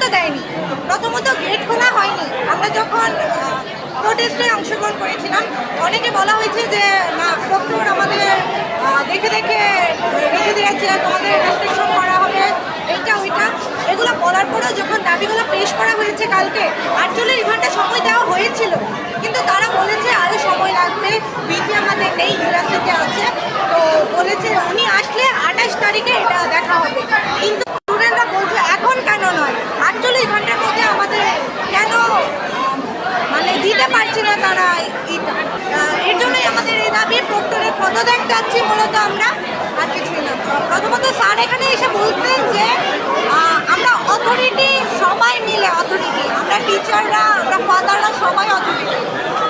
নিরাপত্তা দেয়নি। প্রথমত গেট খোলা হয়নি। আমরা যখন প্রোটেস্টে অংশগ্রহণ করেছিলাম অনেকে বলা হয়েছে যে না, প্রক্টর আমাদের দেখে দেখে রেখে দিয়েছে, তোমাদের রেস্ট্রিকশন করা হবে, এইটা ওইটা। এগুলো বলার পরেও যখন দাবিগুলো পেশ করা হয়েছে কালকে 48 ঘন্টা সময় দেওয়া হয়েছিল, কিন্তু তারা বলেছে আরও সময় লাগবে, বিজি আমাদের নেই, ইউনিভার্সিটি আছে। তো বলেছে উনি আসলে 28 তারিখে এটা দেখা হবে। কিন্তু স্টুডেন্টরা বলছে এখন কেন নয়, 48 ঘন্টার মধ্যে আমাদের কেন মানে দিতে পারছে না তারা। এর জন্যই আমাদের এই দাবি, প্রক্টরের পদত্যাগ চাচ্ছি মূলত আমরা, আর কিছুই না। প্রথমত স্যার এখানে এসে বলছেন যে আমরা অথরিটি সবাই মিলে অথরিটি, আমরা টিচাররা, আমরা ফাদাররা সবাই অথরিটি,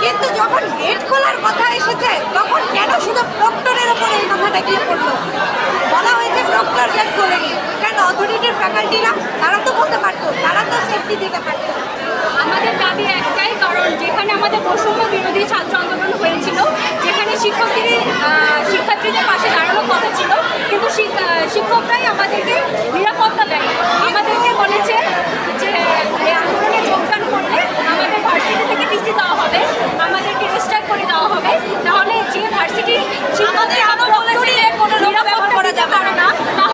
কিন্তু যখন গেট খোলার কথা এসেছে তখন কেন শুধু প্রক্টরের ওপর এই কথাটা গিয়ে পড়লো? বলা হয়েছে প্রক্টর গেট খোলেনি, কেন অথরিটির ফ্যাকাল্টিরা? তারা তো বলতে পারতো, তারা তো সেফটি দিতে পারতো। আমাদের দাবি একটাই, কারণ যেখানে আমাদের বৈষম্য বিরোধী ছাত্র আন্দোলন হয়েছিল, যেখানে শিক্ষার্থীদের পাশে দাঁড়ানোর কথা ছিল, কিন্তু শিক্ষকরাই আমাদেরকে নিরাপত্তা দেয়। আমাদেরকে বলেছে যে এই আন্দোলনে যোগদান করলে আমাদের ভার্সিটি থেকে টিসি দেওয়া হবে, আমাদেরকে রেজিস্টার করে দেওয়া হবে, তাহলে যে ভার্সিটি শিক্ষকদের কোনো নিরাপত্তা করা যাবে না,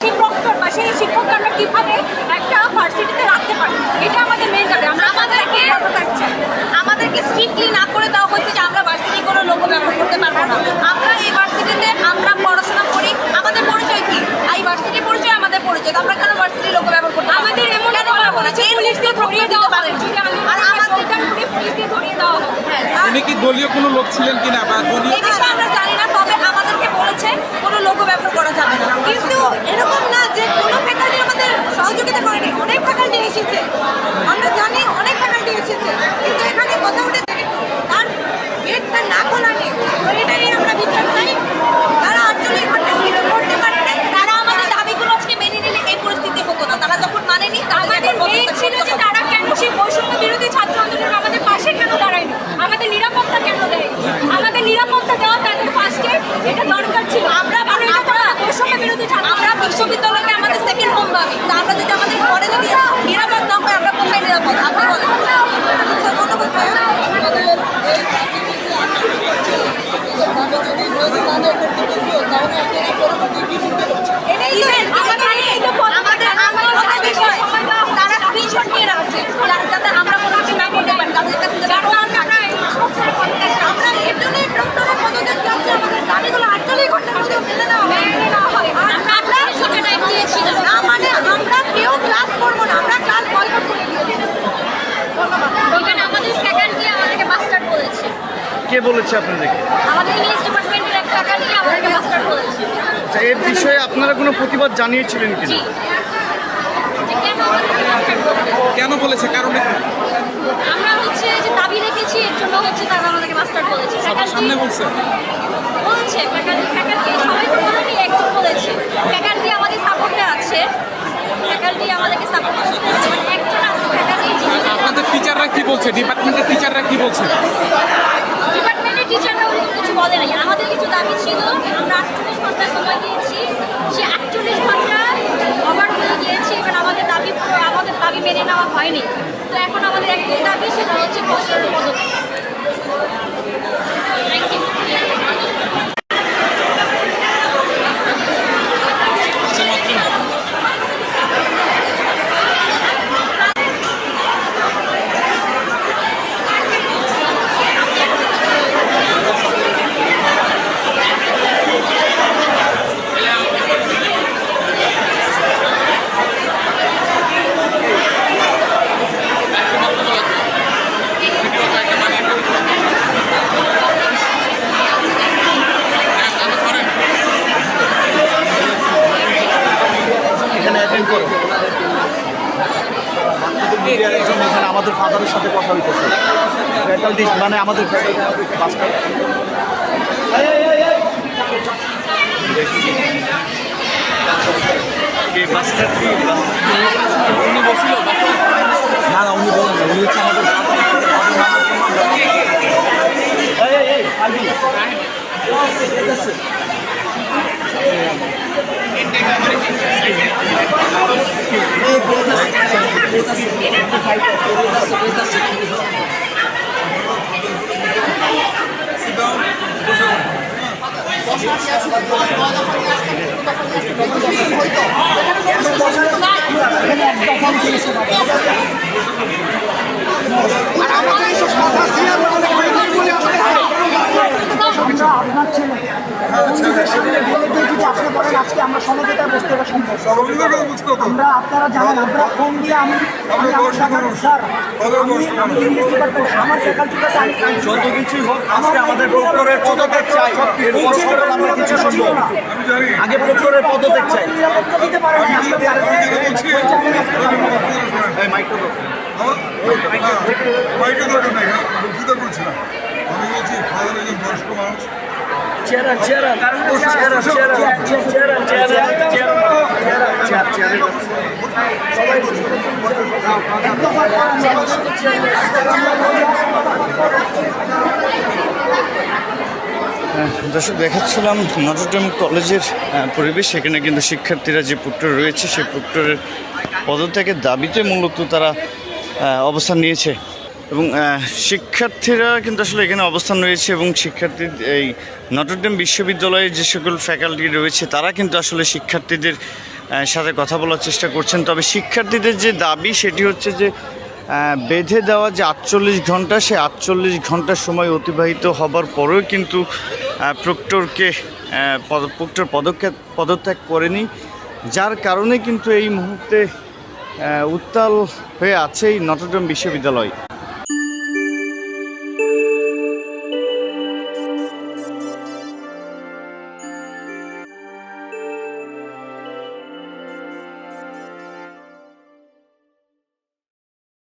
সেই প্রক্টর বা সেই শিক্ষককে আমরা কীভাবে একটা ভার্সিটিতে রাখতে পারি, এটা আমাদের মেন দাবি। আমাদেরকে স্ট্রিক্টলি না করে দেওয়া হচ্ছে যে আমরা ভার্সিটি কোনো লোগো ব্যবহার করতে পারবো না। আমরা এই ভার্সিটিতে আমরা পড়াশোনা করি, আমাদের পরিচয় কি? এই ভার্সিটি পরিচয় আমাদের পরিচয়, আমরা কেন ভার্সিটি লোগো ব্যবহার করতে? আমাদের এমন পুলিশকে ধরিয়ে দেওয়া পারে, আর আমাদেরটা পুলিশকে ধরিয়ে দেওয়া হবে। উনি কি দলীয় কোনো লোক ছিলেন কিনা বা দলীয় আমরা জানি না, তবে আমাদেরকে বলেছে কোনো লোগো ব্যবহার করা যাবে না। কিন্তু এরকম না যে কোনো ফ্যাকাল্টি আমাদের সহযোগিতা করেনি, অনেক ফ্যাকাল্টি এসেছে, আমরা জানি অনেক ফ্যাকাল্টি এসেছে, কিন্তু এখানে কথা উঠে তার গেটটা না খোলা নেই। তো এটাই আমরা বিচার চাই। তারা 48 ঘন্টা কিছু করতে পারে নাই, তারা আমাদের দাবিগুলো আজকে মেনে নিলে এই পরিস্থিতি হতো না। তারা যখন মানেনি, আমাদের মেইন ছিল যে তারা কেন সেই বৈষম্য বিরোধী ছাত্র আন্দোলন আমাদের পাশে কেন দাঁড়ায়নি, আমাদের নিরাপত্তা কেন দেয়? আমাদের নিরাপত্তা দেওয়া তাদের ফার্স্টে এটা দরকার ছিল। আমরা বৈষম্য বিরোধী ছাত্র, আমরা বিশ্ববিদ্যালয়কে আমাদের সেকেন্ড হোম ভাবি। আমরা যদি আমাদের ঘরে যদি নিরাপদ না হয়, আমরা কোথায় নিরাপদ? আপনি বলেন। আমাদের বিষয় তারা স্ক্রিনশট নিয়ে রাখছে যাতে আমরা কোনো কিছু না করতে পারি, তাদের কাছে আমরা এর জন্যই প্রক্টরের পদত্যাগ চাচ্ছি। আমাদের দাবিগুলো 48 ঘন্টার মধ্যে মেনে নেওয়া হয়। আমরা সেটা টাইম দিয়েছিলাম না, মানে আমরা কেউ ক্লাস করবো না, আমরা ক্লাস বয়কট করে দিয়েছি। ধন্যবাদ। ওইখানে আমাদের ফ্যাকাল্টি আমাদেরকে বাস্টার্ড বলেছে। কে বলেছে আপনাদেরকে? আমাদের ইংলিশ ডিপার্টমেন্টের এক ফ্যাকাল্টি আমাদেরকে বাস্টার্ড বলেছে। আচ্ছা, এর বিষয়ে আপনারা কোনো প্রতিবাদ জানিয়েছিলেন কিনা? জি, যে কেন আমাদেরকে বাস্টার্ড বলেছে? কেন বলেছে, কারণে কি? আমরা হচ্ছে যে দাবি রেখেছি, এর জন্য হচ্ছে তারা আমাদেরকে বাস্টার্ড বলেছে। সবার সামনে বলছে? বলছে ফ্যাকাল্টি সবাই তো বলেনি, একজন বলেছে। ফ্যাকাল্টি আমাদের সাপোর্টে আছে, ফ্যাকাল্টি আমাদেরকে সাপোর্ট করতেছে, মানে একজন আছে ফ্যাকাল্টি। আপনাদের টিচাররা কি বলছে, ডিপার্টমেন্টের টিচাররা কি বলছে? ডিপার্টমেন্টের টিচাররা ওরকম কিছু বলে নাই। আমাদের কিছু দাবি ছিল, আমরা 48 ঘন্টা সময় দিয়েছি, সে 48 ঘন্টা ওভার হয়ে গিয়েছে। এবার আমাদের দাবি মেনে নেওয়া হয়নি। তো এখন আমাদের একটাই দাবি, সেটা হচ্ছে প্রক্টরের পদত্যাগ। Thank you. এখানে আমাদের ফাদারের সাথে কথা হইতেছে, ফ্যাকাল্টি মানে আমাদের উনি বলছিল না না, উনি বলেন না, উনি হচ্ছে আমাদের এই আমরা আপনার ছেলে যদি আপনি বলেন আজকে আমরা সমঝোতায় বসতে পারি সম্ভব। আমরা আপনারা জানেন আপনারা ফোন দিয়ে আমি স্যার আমি ইনভেস্টিগেট করবো আমার ফ্যাকাল্টির কাছে আমি যত কিছুই হোক আজকে আমাদের প্রক্টরের পদত্যাগ চাই। এরপর সকল আমরা কিছু শুনবো। আগে প্রক্টরের পদত্যাগ চাই। নিরাপত্তা দিতে পারেন না এই মাইক্রো বাইকে দরকার নাই, বক্তৃতা করছি না। আমি বলছি ফাদার একজন বয়স্ক মানুষ। দর্শক দেখাচ্ছিলাম নটরডেম কলেজের পরিবেশ। সেখানে কিন্তু শিক্ষার্থীরা যে প্রক্টর রয়েছে সেই প্রক্টরের পদত্যাগের দাবিতে মূলত তারা অবস্থান নিয়েছে এবং শিক্ষার্থীরা কিন্তু আসলে এখানে অবস্থান রয়েছে এবং শিক্ষার্থী এই নটরডেম বিশ্ববিদ্যালয়ের যে সকল ফ্যাকাল্টি রয়েছে তারা কিন্তু আসলে শিক্ষার্থীদের সাথে কথা বলার চেষ্টা করছেন। তবে শিক্ষার্থীদের যে দাবি সেটি হচ্ছে যে বেঁধে দেওয়া যে 48 ঘন্টা, সে 48 ঘন্টার সময় অতিবাহিত হবার পরেও কিন্তু প্রক্টর পদত্যাগ করেনি, যার কারণে কিন্তু এই মুহূর্তে উত্তাল হয়ে আছে এই নটরডেম বিশ্ববিদ্যালয়।